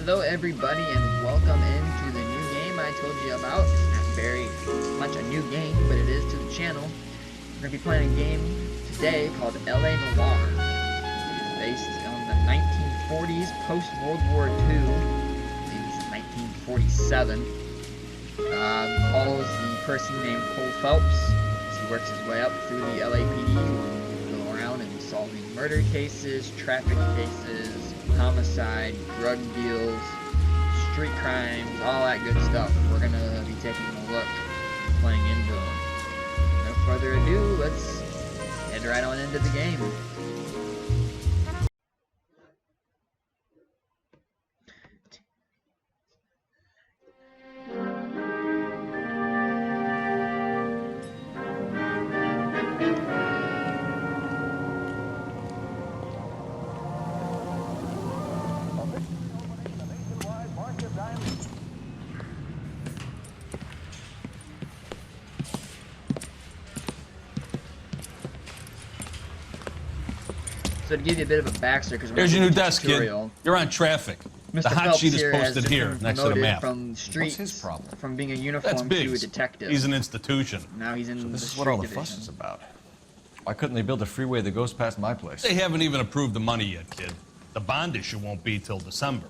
Hello everybody and welcome into the new game I told you about. It's not very much a new game, but it is to the channel. We're going to be playing a game today called LA Noire. It's based on the 1940s, post-World War II. I think it's 1947. Follows the person named Cole Phelps as he works his way up through the LAPD. We'll go around and solving murder cases, traffic cases, homicide, drug deals, street crimes, all that good stuff. We're going to be taking a look, playing into them. No further ado, let's head right on into the game. So to give you a bit of a backstory, because here's your new desk, kid. You're on traffic. Mr. The hot Phelps sheet is here posted here next to the map. From streets, What's his problem? from being a uniform to a detective. He's an institution. Now he's in So the this is street what all the division. fuss is about. Why couldn't they build a freeway that goes past my place? They haven't even approved the money yet, kid. The bond issue won't be till December.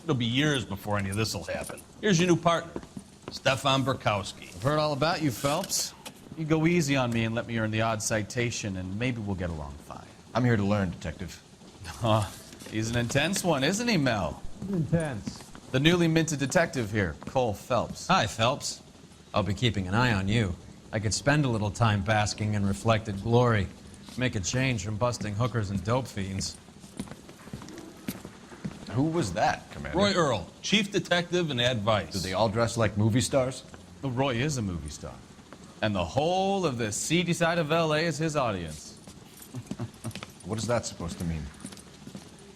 It'll be years before any of this will happen. Here's your new partner, Stefan Burkowski. I've heard all about you, Phelps. You go easy on me and let me earn the odd citation, and maybe we'll get along fine. I'm here to learn, Detective. He's an intense one, isn't he, Mel? Intense. The newly minted detective here, Cole Phelps. Hi, Phelps. I'll be keeping an eye on you. I could spend a little time basking in reflected glory. Make a change from busting hookers and dope fiends. Who was that, Commander? Roy Earl, chief detective and advice. Do they all dress like movie stars? Well, Roy is a movie star. And the whole of the seedy side of L.A. is his audience. What is that supposed to mean?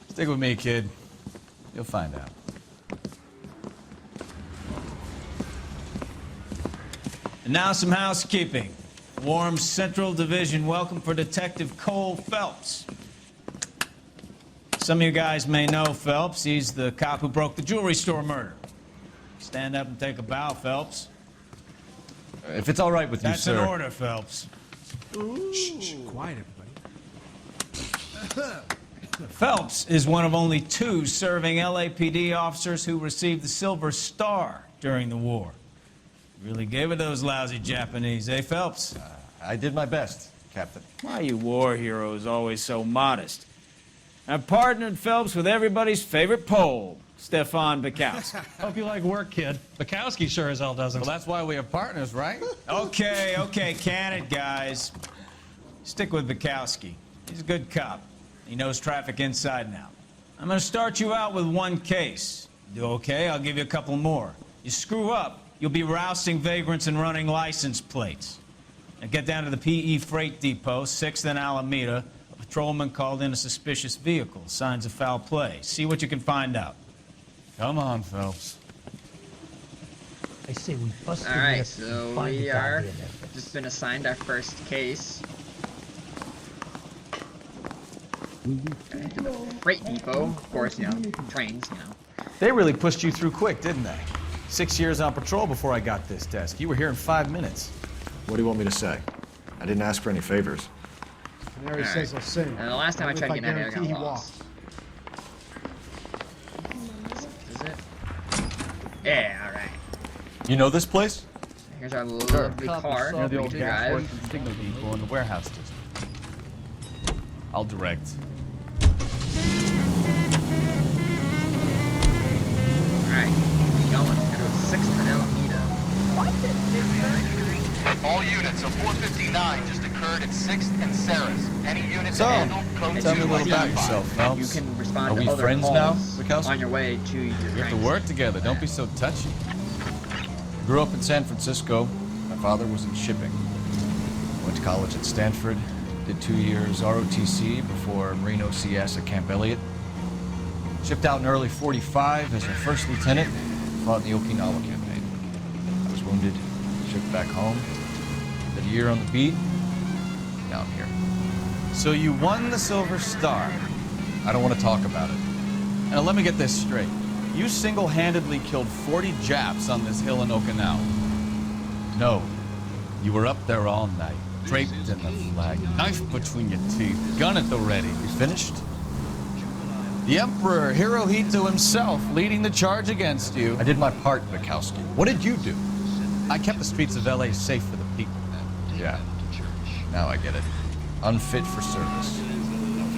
Stick with me, kid. You'll find out. And now some housekeeping. Warm Central Division welcome for Detective Cole Phelps. Some of you guys may know Phelps. He's the cop who broke the jewelry store murder. Stand up and take a bow, Phelps. If it's all right with you, That's sir. an order, Phelps. Shh, quiet, everybody. Phelps is one of only two serving LAPD officers who received the Silver Star during the war. Really gave it those lousy Japanese, eh, Phelps? I did my best, Captain. Why are you war heroes always so modest? I've partnered Phelps with everybody's favorite Pole, Stefan Burkowski. Hope you like work, kid. Bukowski sure as hell doesn't. Well, that's why we have partners, right? Okay, can it, guys. Stick with Burkowski. He's a good cop. He knows traffic inside and out. I'm going to start you out with one case. Do okay? I'll give you a couple more. You screw up, you'll be rousting vagrants and running license plates. Now get down to the PE Freight Depot, 6th and Alameda. A patrolman called in a suspicious vehicle. Signs of foul play. See what you can find out. Come on, Phelps. I say we bust the Alright, nest and so find we the are goddamn evidence. just been assigned our first case. To the freight depot, of course, you know, trains, you know. They really pushed you through quick, didn't they? 6 years on patrol before I got this desk. You were here in 5 minutes. What do you want me to say? I didn't ask for any favors. Canary says he'll sing. And the last time I tried to get out of here, I got he lost. Is it? Yeah, alright. You know this place? Here's our lovely car. Near the We old can gas drive. works and signal depot in the warehouse district. I'll direct. Alright, keep going. Gotta go 6th and Alameda. All units, a 459 just occurred at 6th and Sarah's. Any units So, handled, code tell me a 2 little about identified. yourself, You Phelps. can respond Are to we other friends calls now, Bukowski? on your way to your We have to train. work together. Don't be so touchy. Grew up in San Francisco. My father was in shipping. Went to college at Stanford. Did 2 years ROTC before Marine OCS at Camp Elliott. Shipped out in early '45 as a first lieutenant. Fought in the Okinawa campaign. I was wounded. Shipped back home. Did a year on the beat. Now I'm here. So you won the Silver Star. I don't want to talk about it. Now let me get this straight. You single-handedly killed 40 Japs on this hill in Okinawa. No, you were up there all night, draped in the flag, knife between your teeth, gun at the ready. You finished? The Emperor Hirohito himself leading the charge against you. I did my part, Bukowski. What did you do? I kept the streets of LA safe for the people. Yeah, now I get it. Unfit for service.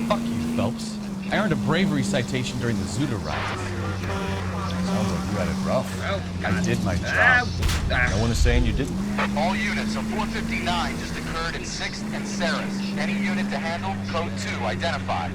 Fuck you, Phelps. I earned a bravery citation during the Zuda riots. Sounds like you had it rough. Oh, I God. did my job. No one is saying you didn't. All units, a 459 just occurred in 6th and Saris. Any unit to handle, code 2 identified.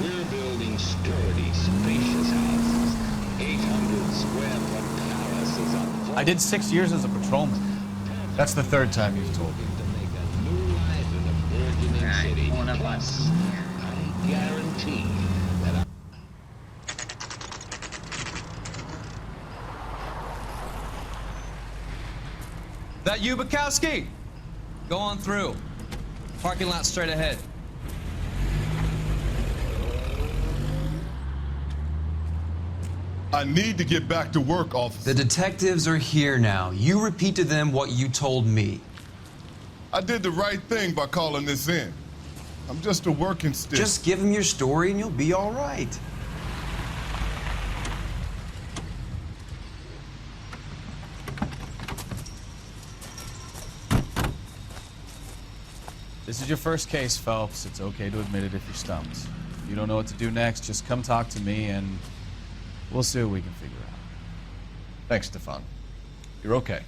We're building sturdy, spacious houses. 800 square foot palaces on I did 6 years as a patrolman. That's the third time you've told me. to make a new life in a burgeoning Alright, city. pulling up on Plus, I guarantee that That you, Bukowski? Go on through. Parking lot straight ahead. I need to get back to work, officer. The detectives are here now. You repeat to them what you told me. I did the right thing by calling this in. I'm just a working stick. Just give them your story and you'll be all right. This is your first case, Phelps. It's okay to admit it if you're stumped. If you don't know what to do next, just come talk to me and we'll see what we can figure out. Thanks, Stefan. You're okay.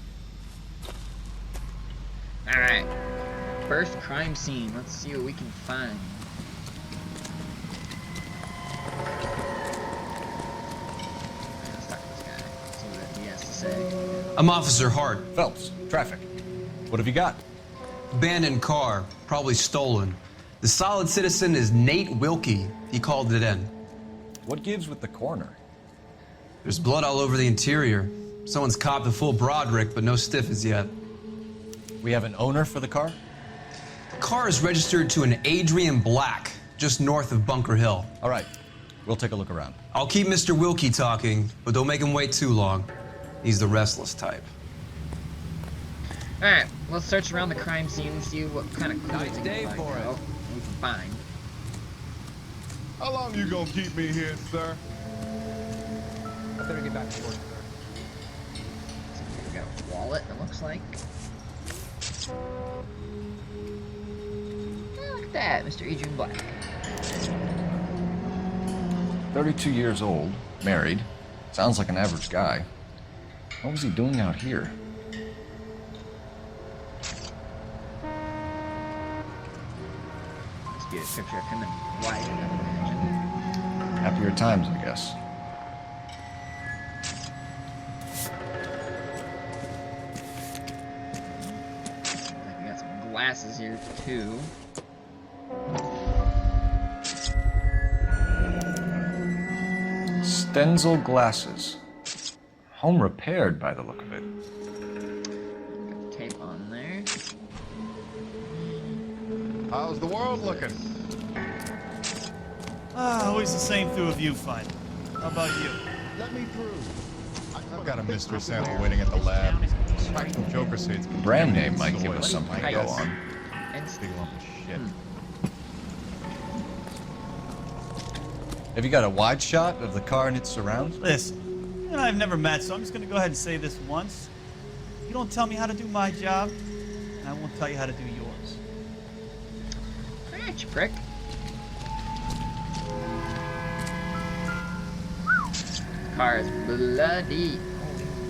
Alright. First crime scene. Let's see what we can find. Let's talk to this guy. See what he has to say. I'm Officer Hart. Phelps, traffic. What have you got? Abandoned car, probably stolen. The solid citizen is Nate Wilkie. He called it in. What gives with the coroner? There's blood all over the interior. Someone's copped a full Broderick, but no stiff as yet. We have an owner for the car? The car is registered to an Adrian Black, just north of Bunker Hill. All right, we'll take a look around. I'll keep Mr. Wilkie talking, but don't make him wait too long. He's the restless type. Alright, let's search around the crime scene and see what kind of clues Nice we can day find for it. out, we can find. How long you gonna keep me here, sir? I better get back to work, We got a wallet, it looks like. Oh, look at that, Mr. Adrian Black. 32 years old, married. Sounds like an average guy. What was he doing out here? Let's get a picture of him and wife, I would imagine. Happier times, I guess. Like we got some glasses here too. Stenzel glasses. Home repaired by the look of it. Got the tape on there. How's the world looking? Always the same through a viewfinder. How about you? Let me through. I've got a mystery sample waiting at the lab. Practical Joker says Brand name might give us something to go on. And big lump of shit. Have you got a wide shot of the car and its surrounds? Listen, you and I have never met, so I'm just gonna go ahead and say this once. You don't tell me how to do my job, and I won't tell you how to do yours. alright, you prick. Car is bloody.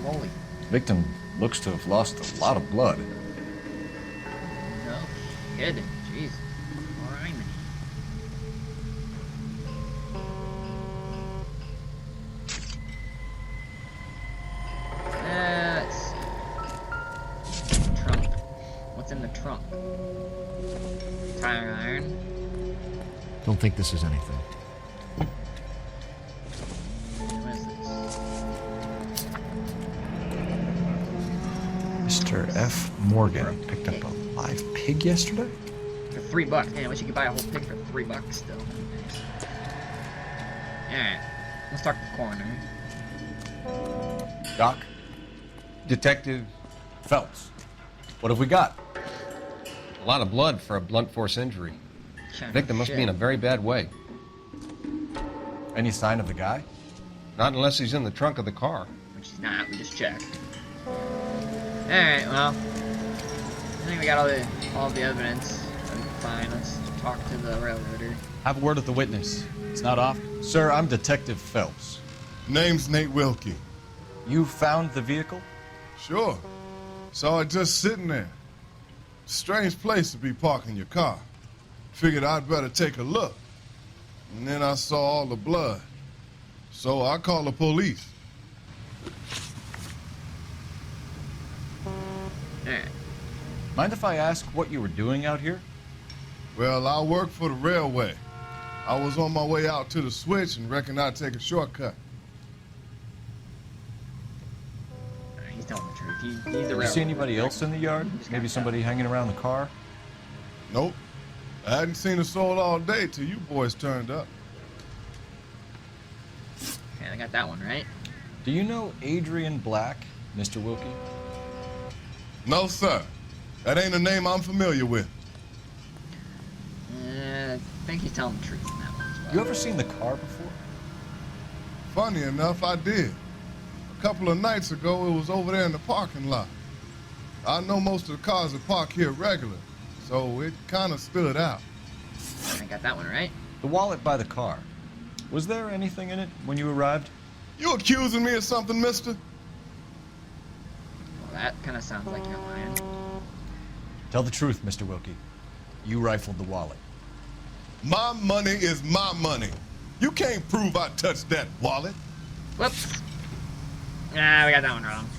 Holy moly. Victim looks to have lost a lot of blood. No kidding. Jeez. Criminy. Let's see. Trunk. What's in the trunk? Tire iron. Don't think this is anything. What is this? Mr. F. Morgan picked up a live pig yesterday? For $3. Man, I wish you could buy a whole pig for $3 still. Alright. Let's talk to the coroner. Doc? Detective Phelps. What have we got? A lot of blood for a blunt force injury. The victim must be in a very bad way. Any sign of the guy? Not unless he's in the trunk of the car. Which he's not, we just checked. Alright, well. I think we got all the evidence that we can find. Let's talk to the railroader. Have a word with the witness. It's not off. Sir, I'm Detective Phelps. Name's Nate Wilkie. You found the vehicle? Sure. Saw it just sitting there. Strange place to be parking your car. Figured I'd better take a look. And then I saw all the blood. So I called the police. Mind if I ask what you were doing out here? Well, I work for the railway. I was on my way out to the switch and reckoned I'd take a shortcut. He's telling the truth. He's the Did you railroader. see anybody else in the yard? Maybe somebody hanging around the car? Nope. I hadn't seen a soul all day till you boys turned up. Okay, I got that one right. Do you know Adrian Black, Mr. Wilkie? No, sir. That ain't a name I'm familiar with. I think he's telling the truth in that one as well. You ever seen the car before? Funny enough, I did. A couple of nights ago, it was over there in the parking lot. I know most of the cars that park here regular, so it kind of stood out. I got that one right. The wallet by the car. Was there anything in it when you arrived? You accusing me of something, mister? Well, that kind of sounds like you're lying. Tell the truth, Mr. Wilkie. You rifled the wallet. My money is my money. You can't prove I touched that wallet. Whoops. Nah, we got that one wrong.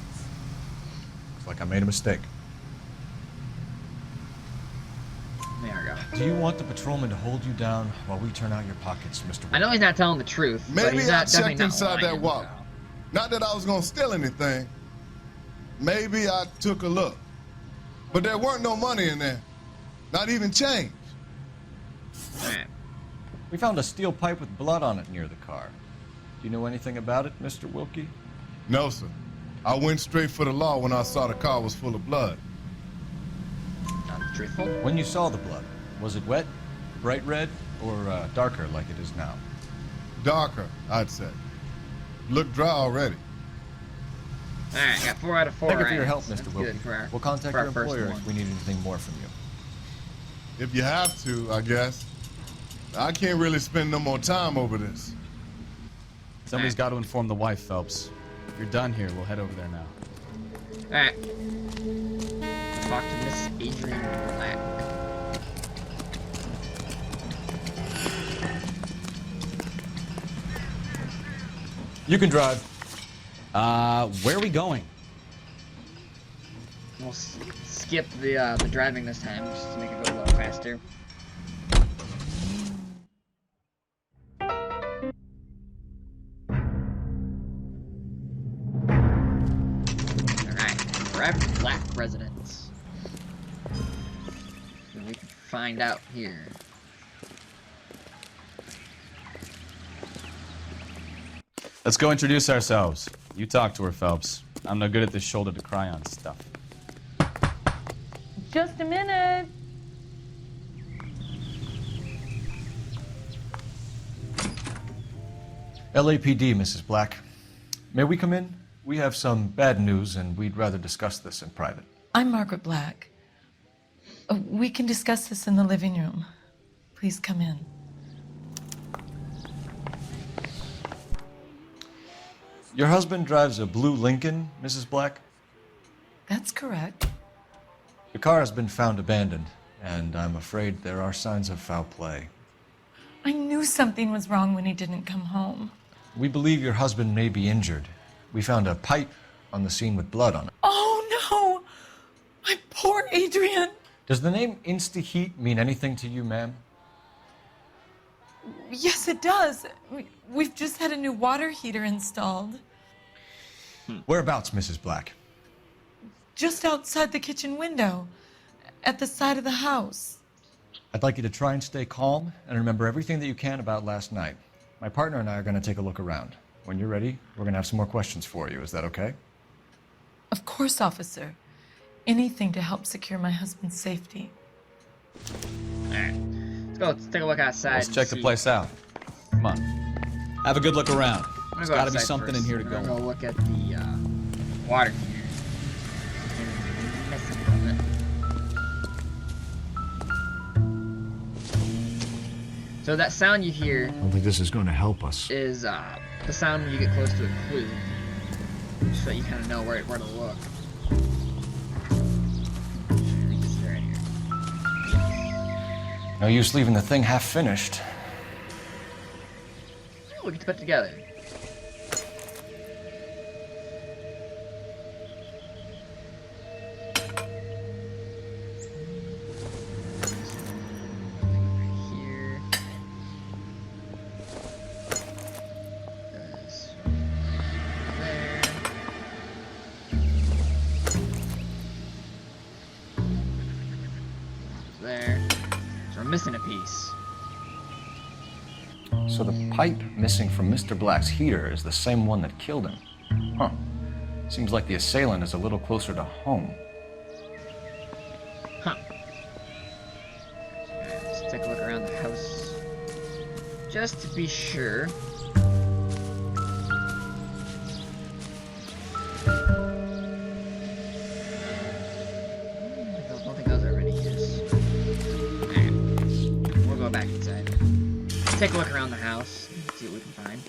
Looks like I made a mistake. There we go. Do you want the patrolman to hold you down while we turn out your pockets, Mr. Wilkie? I know he's not telling the truth, but Maybe he's I not definitely checked not inside that lying, wallet. so. Not that I was gonna steal anything. Maybe I took a look. But there weren't no money in there. Not even change. Alright. We found a steel pipe with blood on it near the car. Do you know anything about it, Mr. Wilkie? No, sir. I went straight for the law when I saw the car was full of blood. Not truthful. When you saw the blood, was it wet, bright red, or darker like it is now? Darker, I'd say. Looked dry already. Alright, got 4 out of 4. Thank you for your right. help, That's Mr. good Wilkie. for our- We'll contact for our your first employer one. if we need anything more from you. If you have to, I guess. I can't really spend no more time over this. Somebody's got to inform the wife, Phelps. If you're done here, we'll head over there now. Alright. Talk to Miss Adrian Black. You can drive. Where are we going? We'll skip the driving this time, just to make it go a little faster. Alright, forever Black residence. So we can find out here. Let's go introduce ourselves. You talk to her, Phelps. I'm no good at this shoulder to cry on stuff. Just a minute. LAPD, Mrs. Black. May we come in? We have some bad news, and we'd rather discuss this in private. I'm Margaret Black. We can discuss this in the living room. Please come in. Your husband drives a blue Lincoln, Mrs. Black? That's correct. The car has been found abandoned, and I'm afraid there are signs of foul play. I knew something was wrong when he didn't come home. We believe your husband may be injured. We found a pipe on the scene with blood on it. Oh, no! My poor Adrian! Does the name Insta-Heat mean anything to you, ma'am? Yes, it does. We've just had a new water heater installed. Whereabouts, Mrs. Black? just outside the kitchen window, at the side of the house. I'd like you to try and stay calm and remember everything that you can about last night. My partner and I are going to take a look around. When you're ready, we're going to have some more questions for you. Is that okay? Of course, officer. Anything to help secure my husband's safety. Alright. Let's take a look outside. Let's check the place out. Come on. Have a good look around. There's Go got to be outside something first. in here to We're go gonna on. go look at the water heater. Messing with it. So that sound you hear I don't think this is going to help us. is the sound when you get close to a clue, so that you kind of know where to look. I think this is right here. No use leaving the thing half finished. We get to put it together. Here. This. There. So we're missing a piece. So the pipe missing from Mr. Black's heater is the same one that killed him. Huh. Seems like the assailant is a little closer to home. Huh. Let's take a look around the house. Just to be sure. I don't think those are already used. Alright. We'll go back inside. Take a look around the house and see what we can find.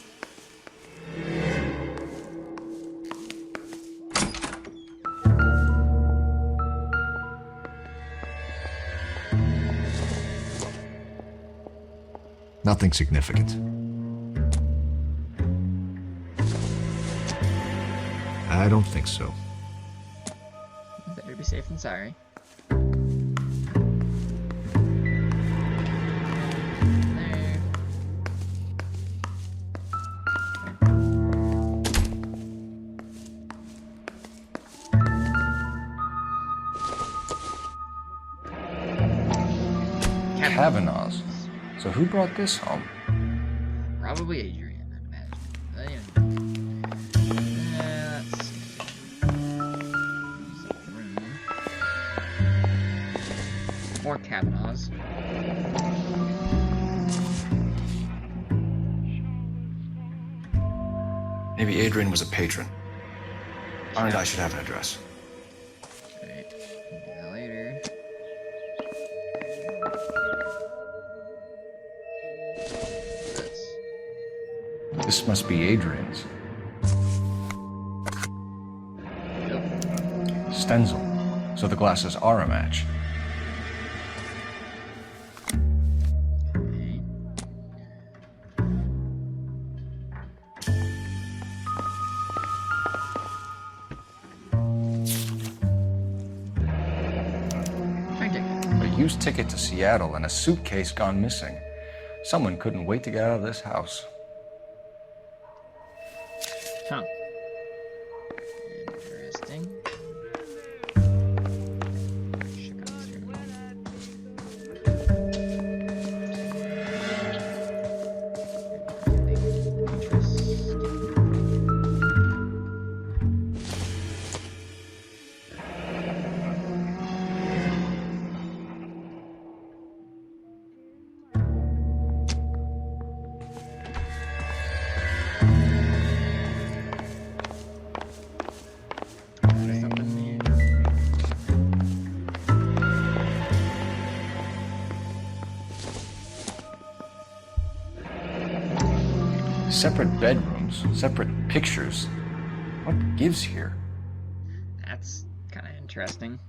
Nothing significant. I don't think so. Better be safe than sorry. There. Kavanaugh's. So who brought this home? Probably Adrian, I imagine. Let's see. Room. More Kavanaugh's. Maybe Adrian was a patron. And I should have an address. Right. Do that later. This must be Adrian's. Stenzel. So the glasses are a match. A used ticket to Seattle and a suitcase gone missing. Someone couldn't wait to get out of this house. Huh. Interesting. Check out this room. Separate bedrooms, separate pictures. What gives here? That's kind of interesting.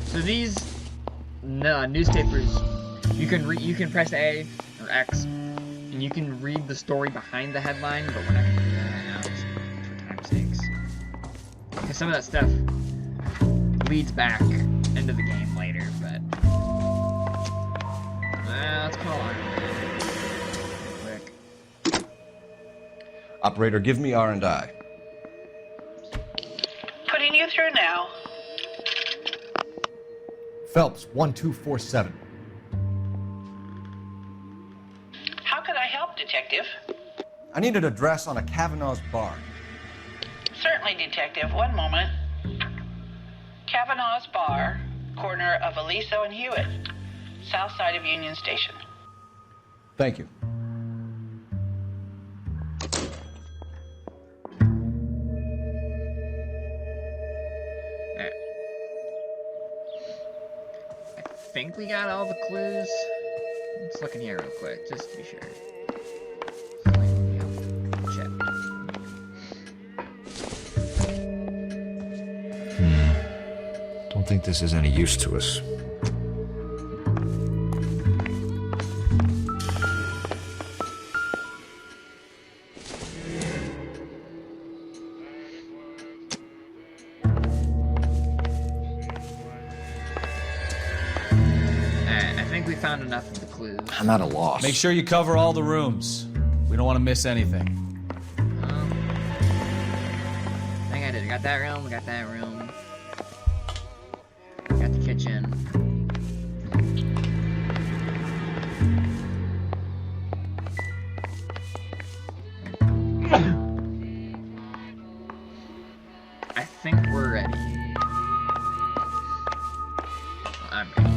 So these newspapers, you can press A or X, and you can read the story behind the headline, but we're not gonna do that right now, just for time's sakes. Because some of that stuff leads back into the game later. Operator, give me R&I. Putting you through now. Phelps, 1247. How could I help, Detective? I need an address on a Kavanaugh's bar. Certainly, Detective. One moment. Kavanaugh's Bar, corner of Aliso and Hewitt, south side of Union Station. Thank you. I think we got all the clues. Let's look in here real quick, just to be sure. Check. Don't think this is any use to us. I think we found enough of the clues. I'm at a loss. Make sure you cover all the rooms. We don't want to miss anything. I think I did. We got that room, we got that room. Got the kitchen. I think we're ready. I'm ready.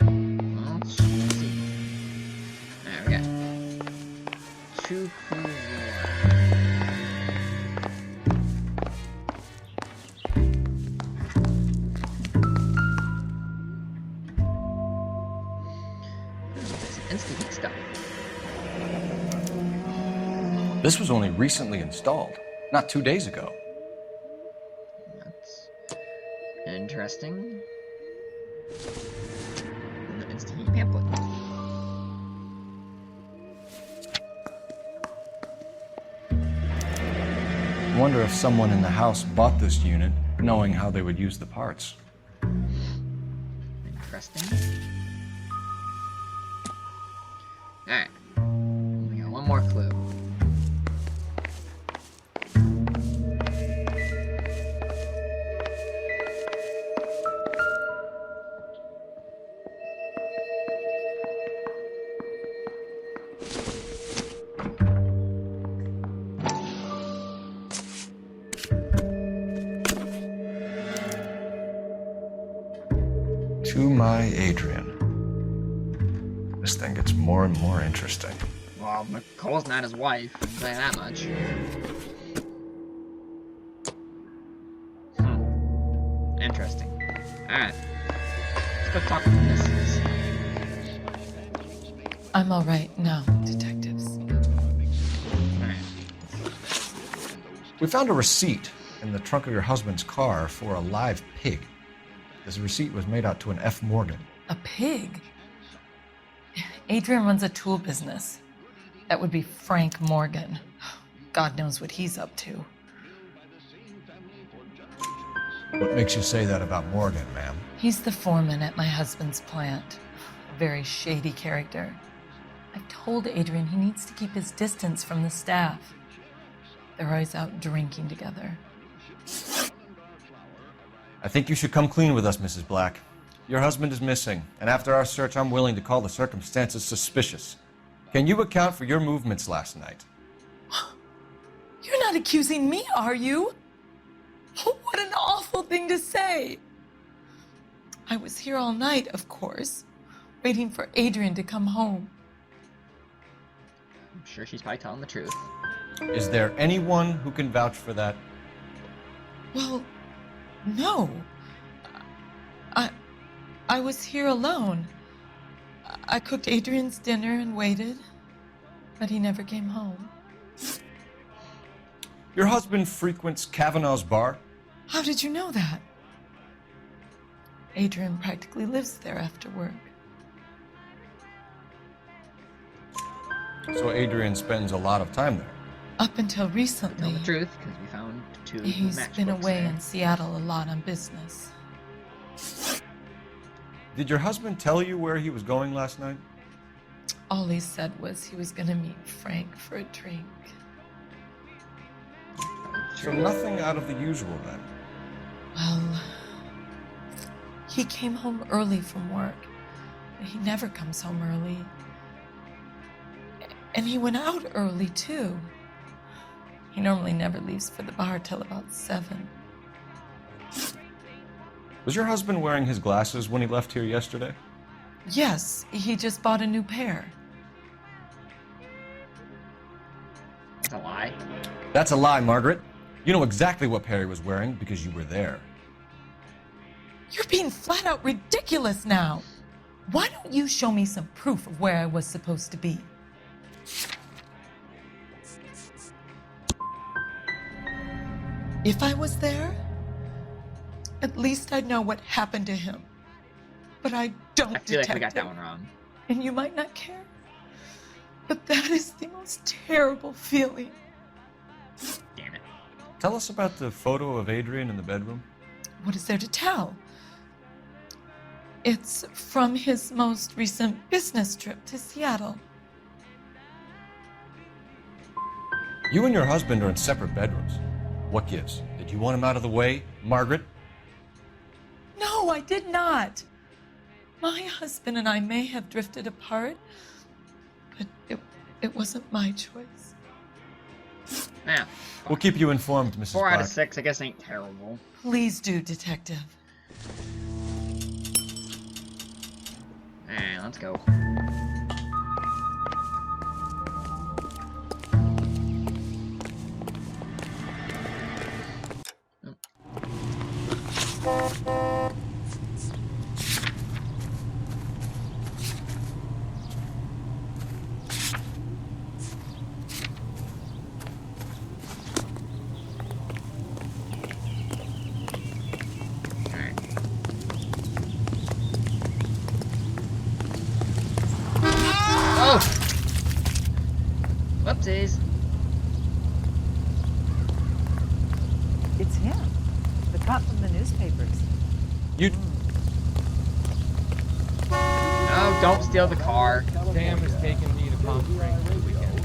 Well, let's see. Alright, we got 2 clues more. Instant stuff. This was only recently installed, not 2 days ago. That's interesting. And the instant heat pamphlet. I wonder if someone in the house bought this unit, knowing how they would use the parts. Interesting. Alright. We got one more clue. To my Adrian. This thing gets more and more interesting. Well, McCall's not his wife, I'll tell you that much. Interesting. Alright. Let's go talk with the missus. I'm all right now, detectives. We found a receipt in the trunk of your husband's car for a live pig. This receipt was made out to an F. Morgan. A pig? Adrian runs a tool business. That would be Frank Morgan. God knows what he's up to. What makes you say that about Morgan, ma'am? He's the foreman at my husband's plant. A very shady character. I've told Adrian he needs to keep his distance from the staff. They're always out drinking together. I think you should come clean with us, Mrs. Black. Your husband is missing, and after our search, I'm willing to call the circumstances suspicious. Can you account for your movements last night? You're not accusing me, are you? What an awful thing to say. I was here all night, of course, waiting for Adrian to come home. I'm sure she's probably telling the truth. Is there anyone who can vouch for that? Well, no. I was here alone. I cooked Adrian's dinner and waited, but he never came home. Your husband frequents Kavanaugh's bar? How did you know that? Adrian practically lives there after work. So Adrian spends a lot of time there? Up until recently. Tell the truth, because we found 2 He's been matchbooks away there. in Seattle a lot on business. Did your husband tell you where he was going last night? All he said was he was gonna meet Frank for a drink. So nothing out of the usual then? Well, he came home early from work. He never comes home early. And he went out early, too. He normally never leaves for the bar till about 7. Was your husband wearing his glasses when he left here yesterday? Yes, he just bought a new pair. That's a lie. That's a lie, Margaret. You know exactly what pair he was wearing because you were there. You're being flat out ridiculous now. Why don't you show me some proof of where I was supposed to be? If I was there, at least I'd know what happened to him. But I don't, I feel like we detective. got that one wrong. And you might not care, but that is the most terrible feeling. Damn it. Tell us about the photo of Adrian in the bedroom. What is there to tell? It's from his most recent business trip to Seattle. You and your husband are in separate bedrooms. What gives? Did you want him out of the way, Margaret? No, I did not. My husband and I may have drifted apart, but it wasn't my choice. Yeah. We'll keep you informed, Mrs. 4 out of Black. 6, I guess, ain't terrible. Please do, detective. Alright, let's go. Whoopsies. It's him. The cop from the newspapers. You... No, don't steal the car. Sam is taking me to Palm Springs this weekend.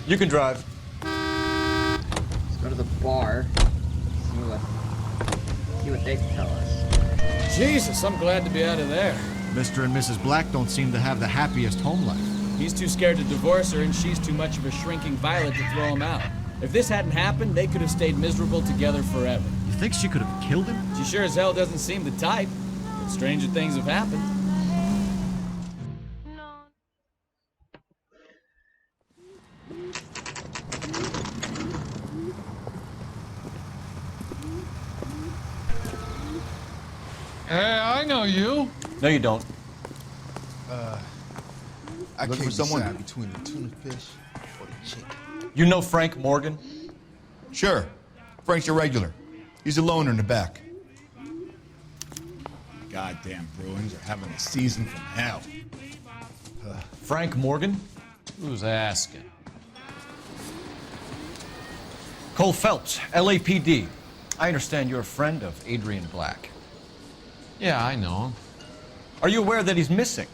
You can drive. Let's go to the bar. See what they can tell us. Jesus, I'm glad to be out of there. Mr. and Mrs. Black don't seem to have the happiest home life. He's too scared to divorce her, and she's too much of a shrinking violet to throw him out. If this hadn't happened, they could have stayed miserable together forever. You think she could have killed him? She sure as hell doesn't seem the type. But stranger things have happened. Hey, I know you. No, you don't. I Looking can't for someone- decide between the tuna fish or the chicken. You know Frank Morgan? Sure. Frank's your regular. He's a loner in the back. Goddamn Bruins are having a season from hell. Frank Morgan? Who's asking? Cole Phelps, LAPD. I understand you're a friend of Adrian Black. Yeah, I know him. Are you aware that he's missing?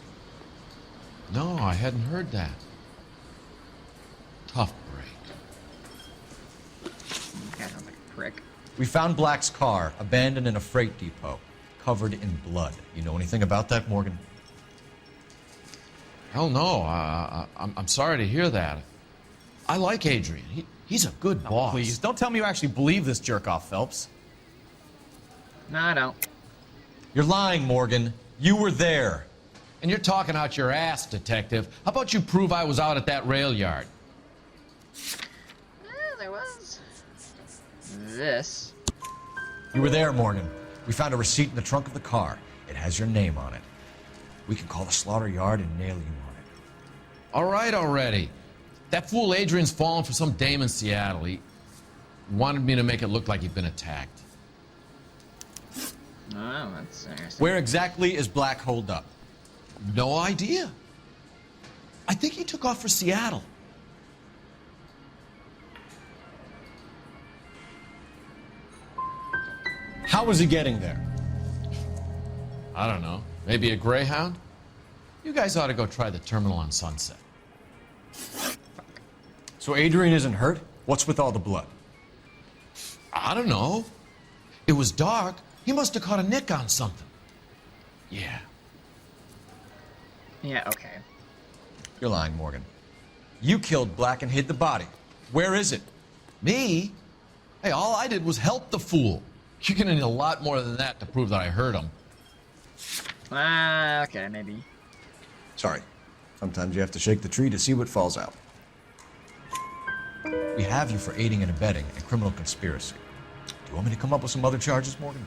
No, I hadn't heard that. Tough break. That sounds like a prick. We found Black's car, abandoned in a freight depot, covered in blood. You know anything about that, Morgan? Hell no. I'm sorry to hear that. I like Adrian. He's a good boss. Please, don't tell me you actually believe this jerk-off, Phelps. No, I don't. You're lying, Morgan. You were there. And you're talking out your ass, detective. How about you prove I was out at that rail yard? There was this. You were there, Morgan. We found a receipt in the trunk of the car. It has your name on it. We can call the slaughter yard and nail you on it. All right already. That fool Adrian's fallen for some dame in Seattle. He wanted me to make it look like he'd been attacked. Oh, that's interesting. Where exactly is Black holed up? No idea. I think he took off for Seattle. How was he getting there? I don't know. Maybe a Greyhound? You guys ought to go try the terminal on Sunset. So Adrian isn't hurt? What's with all the blood? I don't know. It was dark. He must have caught a nick on something. Yeah. Yeah, okay. You're lying, Morgan. You killed Black and hid the body. Where is it? Me? Hey, all I did was help the fool. You're gonna need a lot more than that to prove that I hurt him. Okay, maybe. Sorry. Sometimes you have to shake the tree to see what falls out. We have you for aiding and abetting and criminal conspiracy. Do you want me to come up with some other charges, Morgan?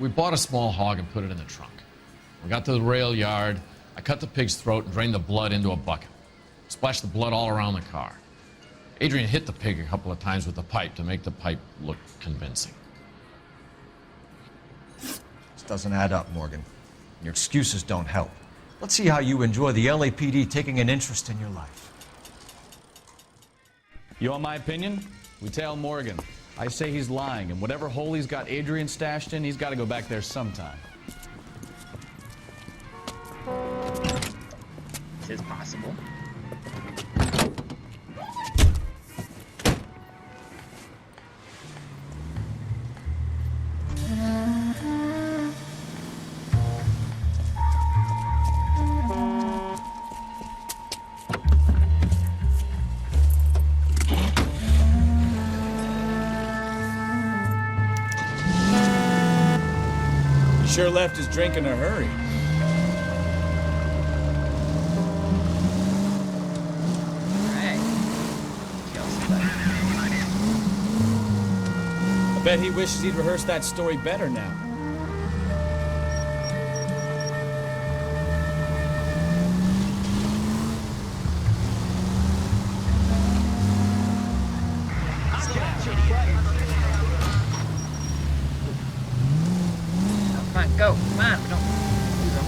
We bought a small hog and put it in the trunk. We got to the rail yard. I cut the pig's throat and drained the blood into a bucket. Splashed the blood all around the car. Adrian hit the pig a couple of times with the pipe to make the pipe look convincing. This doesn't add up, Morgan. Your excuses don't help. Let's see how you enjoy the LAPD taking an interest in your life. You want my opinion? We tail Morgan. I say he's lying, and whatever hole he's got Adrian stashed in, he's got to go back there sometime. This is possible. Sure left his drink in a hurry. I bet he wishes he'd rehearsed that story better now. Come on, go. Come on. We don't lose them.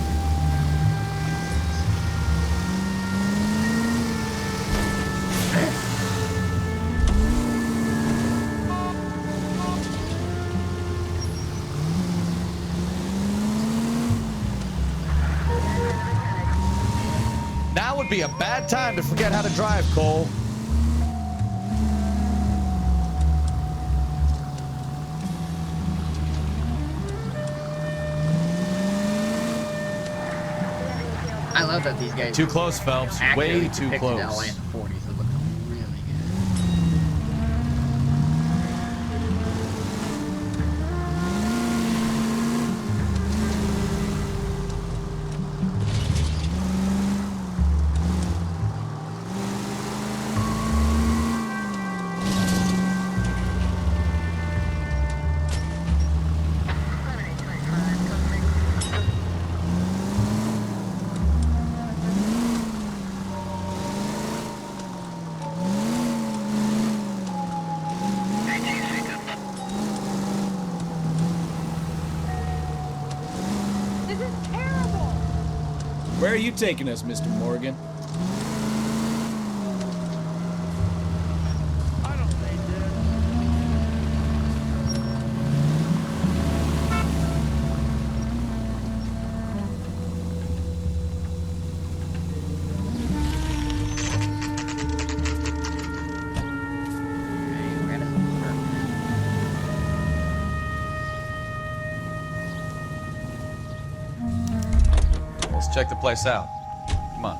Now would be a bad time to forget how to drive, Cole. I love that these guys. Too close, Phelps. accurately Way too depicted close. LA in the 40s. It looked really good. This is terrible! Where are you taking us, Mr. Morgan? Let's check the place out. Come on.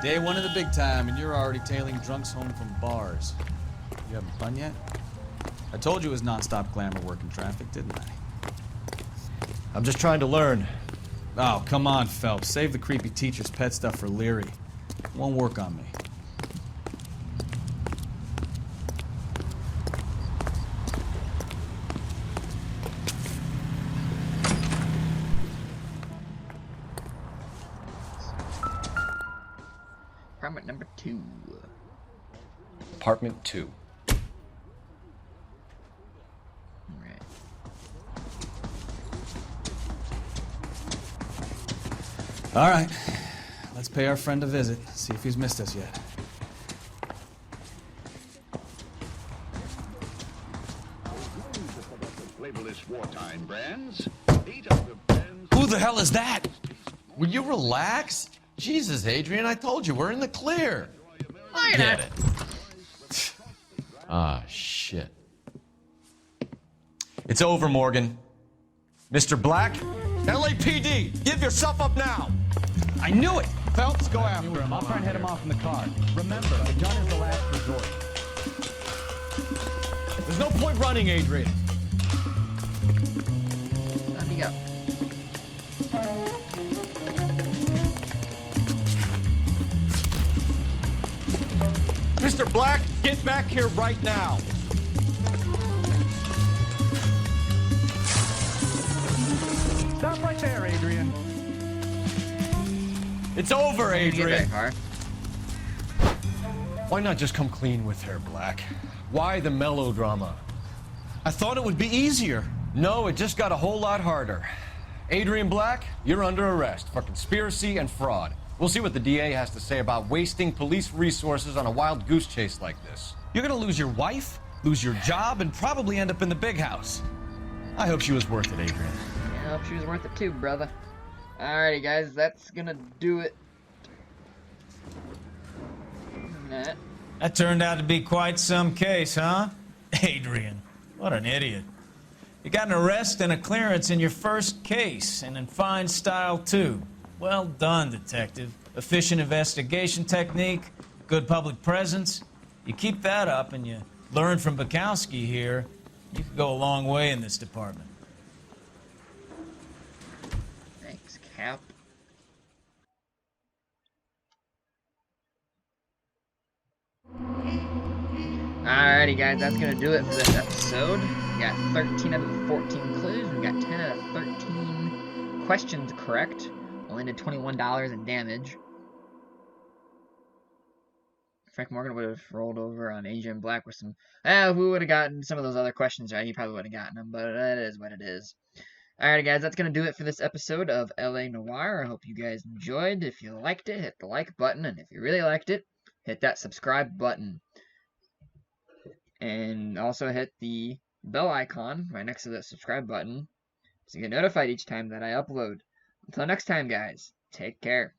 Day one of the big time, and you're already tailing drunks home from bars. You having fun yet? I told you it was non-stop glamour work in traffic, didn't I? I'm just trying to learn. Oh, come on, Phelps. Save the creepy teacher's pet stuff for Leary. It won't work on me. Apartment number 2. Apartment 2. Alright. All right. Let's pay our friend a visit. See if he's missed us yet. wartime brands. 8 of the brands. Who the hell is that? Will you relax? Jesus, Adrian, I told you, we're in the clear. I get it. Ah, shit. It's over, Morgan. Mr. Black, LAPD, give yourself up now. I knew it! Phelps, go after him. I'll try and head him off in the car. Remember, a gun is the last resort. There's no point running, Adrian. Let me go. Mr. Black, get back here right now. Stop right there, Adrian. It's over, Adrian. Get that car. Why not just come clean with her, Black? Why the melodrama? I thought it would be easier. No, it just got a whole lot harder. Adrian Black, you're under arrest for conspiracy and fraud. We'll see what the DA has to say about wasting police resources on a wild goose chase like this. You're gonna lose your wife, lose your job, and probably end up in the big house. I hope she was worth it, Adrian. Yeah, I hope she was worth it too, brother. Alrighty, guys, that's gonna do it. That turned out to be quite some case, huh? Adrian, what an idiot. You got an arrest and a clearance in your first case, and in fine style, too. Well done, detective. Efficient investigation technique, good public presence. You keep that up and you learn from Bukowski here, you could go a long way in this department. Thanks, Cap. Alrighty, guys, that's gonna do it for this episode. We got 13 out of the 14 clues. We got 10 out of 13 questions correct. Only did $21 in damage. Frank Morgan would have rolled over on Adrian Black with some... we would have gotten some of those other questions right. He probably would have gotten them, but that is what it is. Alrighty, guys, that's going to do it for this episode of LA Noire. I hope you guys enjoyed. If you liked it, hit the like button. And if you really liked it, hit that subscribe button. And also hit the bell icon right next to the subscribe button so you get notified each time that I upload. Until next time, guys, take care.